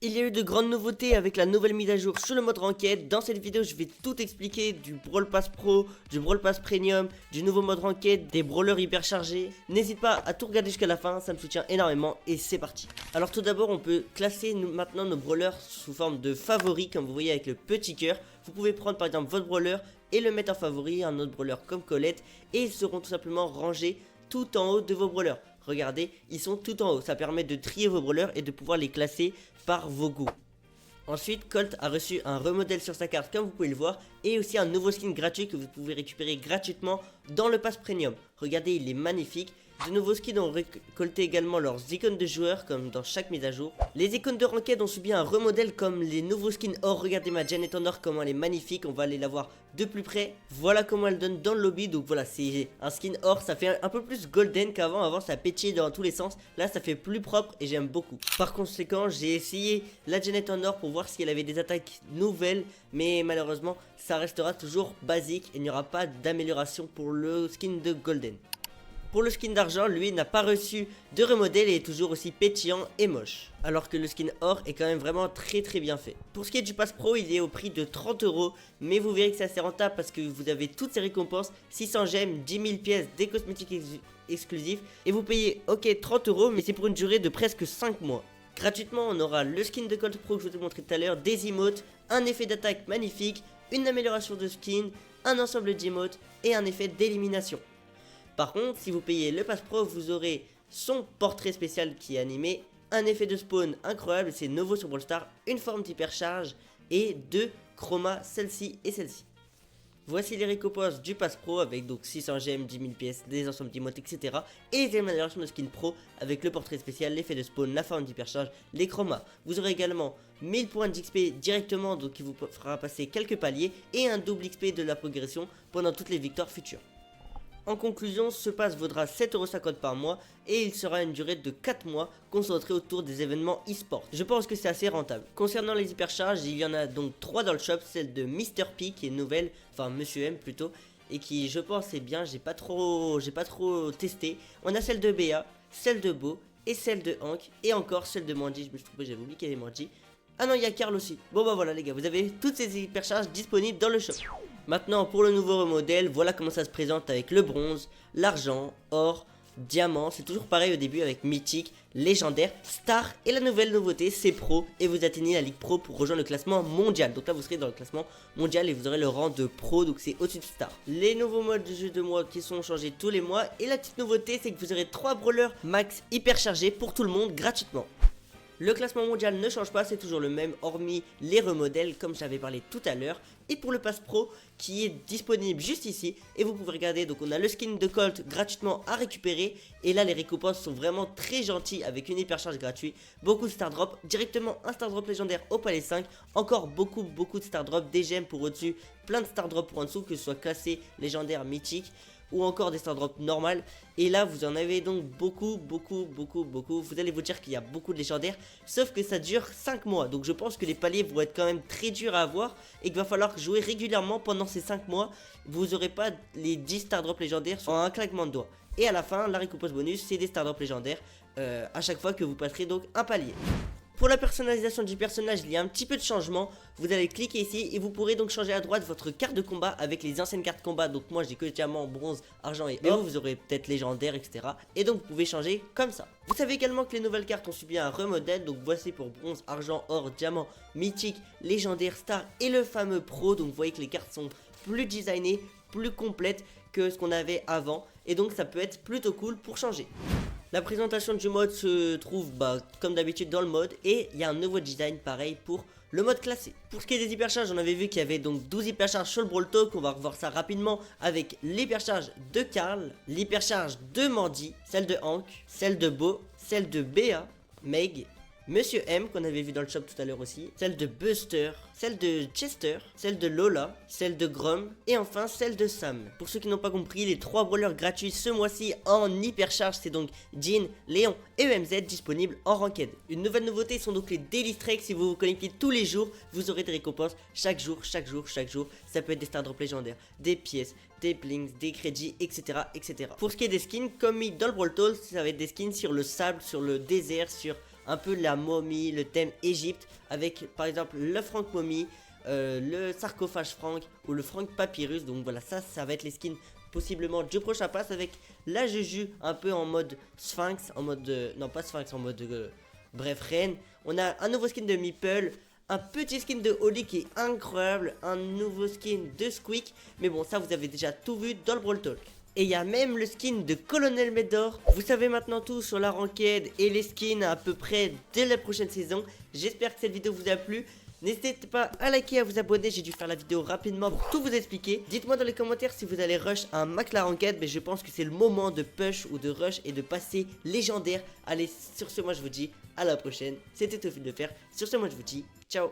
Il y a eu de grandes nouveautés avec la nouvelle mise à jour sur le mode Ranked. Dans cette vidéo, je vais tout expliquer du Brawl Pass Pro, du Brawl Pass Premium, du nouveau mode Ranked, des brawlers hyper chargés. N'hésite pas à tout regarder jusqu'à la fin, ça me soutient énormément et c'est parti. Alors tout d'abord, on peut classer maintenant nos brawlers sous forme de favoris, comme vous voyez avec le petit cœur. Vous pouvez prendre par exemple votre brawler et le mettre en favori, un autre brawler comme Colette, et ils seront tout simplement rangés tout en haut de vos brawlers. Regardez, ils sont tout en haut, ça permet de trier vos brawlers et de pouvoir les classer par vos goûts. Ensuite, Colt a reçu un remodèle sur sa carte comme vous pouvez le voir et aussi un nouveau skin gratuit que vous pouvez récupérer gratuitement dans le pass premium. Regardez, il est magnifique. De nouveaux skins ont récolté également leurs icônes de joueurs comme dans chaque mise à jour. Les icônes de ranked ont subi un remodèle comme les nouveaux skins or. Regardez ma Janet en or comment elle est magnifique, on va aller la voir de plus près. Voilà comment elle donne dans le lobby, donc voilà c'est un skin or, ça fait un peu plus golden qu'avant, avant ça pétillait dans tous les sens. Là ça fait plus propre et j'aime beaucoup. Par conséquent j'ai essayé la Janet en or pour voir si elle avait des attaques nouvelles, mais malheureusement ça restera toujours basique et il n'y aura pas d'amélioration pour le skin de golden. Pour le skin d'argent, lui n'a pas reçu de remodèle et est toujours aussi pétillant et moche. Alors que le skin or est quand même vraiment très bien fait. Pour ce qui est du pass pro, il est au prix de 30 €, mais vous verrez que c'est assez rentable parce que vous avez toutes ces récompenses, 600 gemmes, 10 000 pièces, des cosmétiques exclusifs, et vous payez ok 30 €, mais c'est pour une durée de presque 5 mois. Gratuitement, on aura le skin de Colt Pro que je vous ai montré tout à l'heure, des emotes, un effet d'attaque magnifique, une amélioration de skin, un ensemble d'emotes et un effet d'élimination. Par contre, si vous payez le pass pro, vous aurez son portrait spécial qui est animé, un effet de spawn incroyable, c'est nouveau sur Brawl Stars, une forme d'hypercharge et deux chromas, celle-ci et celle-ci. Voici les récompenses du pass pro avec donc 600 gemmes, 10 000 pièces, des ensembles d'emotes, etc. Et les améliorations de skin pro avec le portrait spécial, l'effet de spawn, la forme d'hypercharge, les chromas. Vous aurez également 1000 points d'XP directement, donc qui vous fera passer quelques paliers, et un double XP de la progression pendant toutes les victoires futures. En conclusion, ce pass vaudra 7,50 € par mois et il sera une durée de 4 mois concentré autour des événements e-sport. Je pense que c'est assez rentable. Concernant les hypercharges, il y en a donc 3 dans le shop, celle de Mr P qui est nouvelle, enfin Monsieur M plutôt, et qui je pense est bien, j'ai pas trop testé. On a celle de Béa, celle de Beau et celle de Hank et encore celle de Mandy, je me suis trompé, j'avais oublié qu'il y avait Mandy. Ah non, il y a Karl aussi. Bon bah voilà les gars, vous avez toutes ces hypercharges disponibles dans le shop. Maintenant pour le nouveau remodèle, voilà comment ça se présente avec le bronze, l'argent, or, diamant. C'est toujours pareil au début avec mythique, légendaire, star et la nouvelle nouveauté c'est pro. Et vous atteignez la ligue pro pour rejoindre le classement mondial. Donc là vous serez dans le classement mondial et vous aurez le rang de pro, donc c'est au-dessus de star. Les nouveaux modes de jeu de mois qui sont changés tous les mois. Et la petite nouveauté c'est que vous aurez 3 brawlers max hyper chargés pour tout le monde gratuitement. Le classement mondial ne change pas, c'est toujours le même hormis les remodèles comme j'avais parlé tout à l'heure. Et pour le pass pro qui est disponible juste ici, et vous pouvez regarder, donc on a le skin de Colt gratuitement à récupérer. Et là les récompenses sont vraiment très gentilles avec une hypercharge gratuite, beaucoup de star drop, directement un star drop légendaire au palais 5, encore beaucoup de star drop, des gemmes pour au-dessus, plein de star drop pour en dessous, que ce soit classé, légendaire, mythique, ou encore des star drops normales. Et là vous en avez donc beaucoup. Vous allez vous dire qu'il y a beaucoup de légendaires, sauf que ça dure 5 mois. Donc je pense que les paliers vont être quand même très durs à avoir et qu'il va falloir jouer régulièrement pendant ces 5 mois. Vous n'aurez pas les 10 star drops légendaires en un claquement de doigts. Et à la fin, la récompense bonus c'est des star drops légendaires à chaque fois que vous passerez donc un palier. Pour la personnalisation du personnage, il y a un petit peu de changement. Vous allez cliquer ici et vous pourrez donc changer à droite votre carte de combat avec les anciennes cartes combat. Donc moi j'ai que diamant, bronze, argent et or. Vous aurez peut-être légendaire, etc. Et donc vous pouvez changer comme ça. Vous savez également que les nouvelles cartes ont subi un remodèle. Donc voici pour bronze, argent, or, diamant, mythique, légendaire, star et le fameux pro. Donc vous voyez que les cartes sont plus designées, plus complètes que ce qu'on avait avant. Et donc ça peut être plutôt cool pour changer. La présentation du mode se trouve comme d'habitude dans le mode et il y a un nouveau design pareil pour le mode classé. Pour ce qui est des hypercharges, on avait vu qu'il y avait donc 12 hypercharges sur le Brawl Talk. On va revoir ça rapidement avec l'hypercharge de Karl, l'hypercharge de Mandy, celle de Hank, celle de Beau, celle de Béa, Meg, Monsieur M qu'on avait vu dans le shop tout à l'heure aussi, celle de Buster, celle de Chester, celle de Lola, celle de Grom et enfin celle de Sam. Pour ceux qui n'ont pas compris, les 3 brawlers gratuits ce mois-ci en hypercharge, c'est donc Jean, Léon et EMZ disponibles en ranked. Une nouvelle nouveauté sont donc les Daily Strikes. Si vous vous connectez tous les jours, vous aurez des récompenses chaque jour. Ça peut être des star drops légendaires, des pièces, des blinks, des crédits, etc. Pour ce qui est des skins, comme mis dans le Brawl Talk, ça va être des skins sur le sable, sur le désert, sur un peu la momie, le thème Égypte, avec par exemple le Franck Momie, le sarcophage Franck ou le Franck Papyrus. Donc voilà, ça va être les skins possiblement du prochain pass, avec la Juju un peu en mode Sphinx, en mode non pas Sphinx, en mode bref reine. On a un nouveau skin de Meeple, un petit skin de Holly qui est incroyable, un nouveau skin de Squeak, mais bon ça vous avez déjà tout vu dans le Brawl Talk. Et il y a même le skin de Colonel Médor. Vous savez maintenant tout sur la ranked et les skins à peu près dès la prochaine saison. J'espère que cette vidéo vous a plu. N'hésitez pas à liker et à vous abonner, j'ai dû faire la vidéo rapidement pour tout vous expliquer. Dites-moi dans les commentaires si vous allez rush un max la ranked, mais je pense que c'est le moment de push ou de rush et de passer légendaire. Allez, sur ce moi je vous dis à la prochaine, c'était Tofil de Fer, sur ce moi je vous dis ciao.